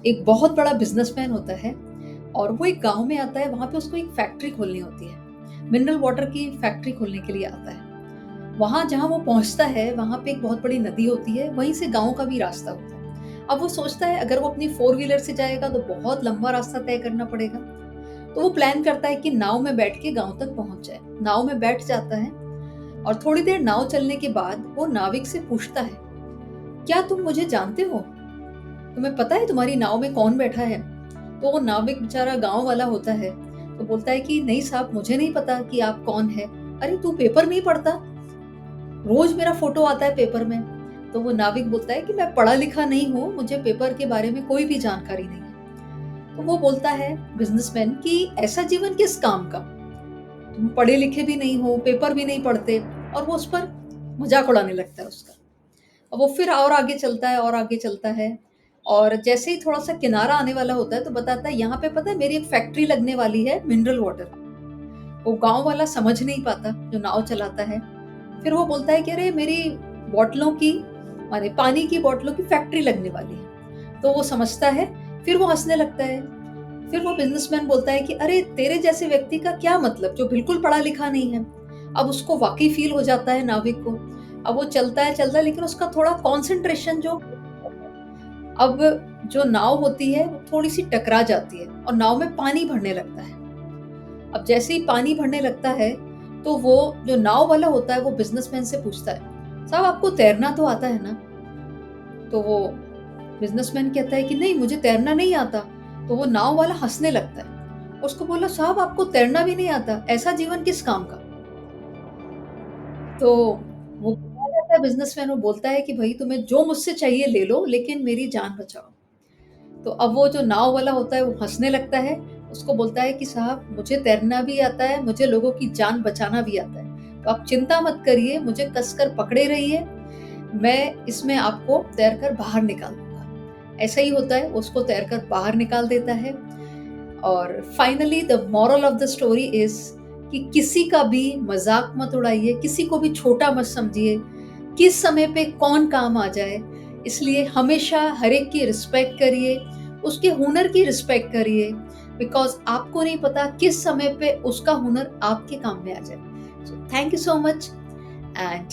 एक बहुत बड़ा बिज़नेसमैन होता है और वो एक गाँव में आता है, वहाँ पे उसको एक फैक्ट्री खोलनी होती है। मिनरल वाटर की फैक्ट्री खोलने के लिए आता है। वहाँ जहाँ वो पहुँचता है, वहाँ पे एक बहुत बड़ी नदी होती है, वहीं से गाँव का भी रास्ता होता है। अब वो सोचता है अगर वो अपनी फ़ोर व्हीलर से जाएगा तो बहुत लंबा रास्ता तय करना पड़ेगा। तो वो प्लान करता है कि नाव में बैठ के गाँव तक पहुँच जाए। नाव में बैठ जाता है और थोड़ी देर नाव चलने के बाद वो नाविक से पूछता है, "क्या तुम मुझे जानते हो? तुम्हें पता है तुम्हारी नाव में कौन बैठा है?" तो वो नाविक बेचारा गाँव वाला होता है, तो बोलता है कि नहीं साहब मुझे नहीं पता कि आप कौन हैं। अरे तू पेपर नहीं पढ़ता? रोज़ मेरा फ़ोटो आता है पेपर में। तो वो नाविक बोलता है कि मैं पढ़ा-लिखा नहीं हूँ, मुझे पेपर के बारे में कोई भी जानकारी नहीं है। तो वो बोलता है बिज़नेसमैन कि ऐसा जीवन किस काम का? तुम पढ़े-लिखे भी नहीं हो, पेपर भी नहीं पढ़ते और वो उस पर मज़ाक उड़ाने लगता है उसका। अब वो फिर और आगे चलता है और आगे चलता है और जैसे ही थोड़ा-सा किनारा आने वाला होता है तो बताता है यहाँ पे पता है मेरी एक फैक्ट्री लगने वाली है मिनरल वाटर। वो गाँव वाला समझ नहीं पाता जो नाव चलाता है। फिर वो बोलता है कि अरे मेरी बॉटलों की माने पानी की बॉटलों की फैक्ट्री लगने वाली है। तो वो समझता है, फिर वो हँसने लगता है। फिर वो बिज़नेसमैन बोलता है कि अरे तेरे जैसे व्यक्ति का क्या मतलब जो बिल्कुल पढ़ा-लिखा नहीं है। अब उसको वाक़ई फ़ील हो जाता है नाविक को। अब वो चलता है लेकिन उसका थोड़ा कॉन्सन्ट्रेशन जो अब जो नाव होती है वो थोड़ी-सी टकरा जाती है और नाव में पानी भरने लगता है। अब जैसे ही पानी भरने लगता है, तो वो जो नाव वाला होता है वो बिज़नेसमैन से पूछता है, "साहब आपको तैरना तो आता है ना?" तो वो बिज़नेसमैन कहता है कि, "नहीं मुझे तैरना नहीं आता।" तो वो नाव वाला हँसने लगता है। उसको बोला, "साहब आपको तैरना भी नहीं आता, ऐसा जीवन किस काम का?" तो वो घबरा जाता है बिज़नेसमैन और बोलता है कि, "भई तुम्हें जो मुझसे चाहिए ले लो, लेकिन मेरी जान बचाओ।" तो अब वो जो नाव वाला होता है वो हँसने लगता है, उसको बोलता है कि साहब मुझे तैरना भी आता है, मुझे लोगों की जान बचाना भी आता है। तो आप चिंता मत करिए, मुझे कसकर पकड़े रहिए, मैं इसमें आपको तैरकर बाहर निकाल दूँगा। ऐसा ही होता है, उसको तैरकर बाहर निकाल देता है और finally the moral of the story is कि किसी का भी मज़ाक मत उड़ाइए, किसी को भी छोटा मत समझिए, किस समय पे कौन काम आ जाए, इसलिए हमेशा हर एक की रिस्पेक्ट करिए, उसके हुनर की रिस्पेक्ट करिए, बिकॉज़ आपको नहीं पता किस समय पे उसका हुनर आपके काम में आ जाए। So thank you so much and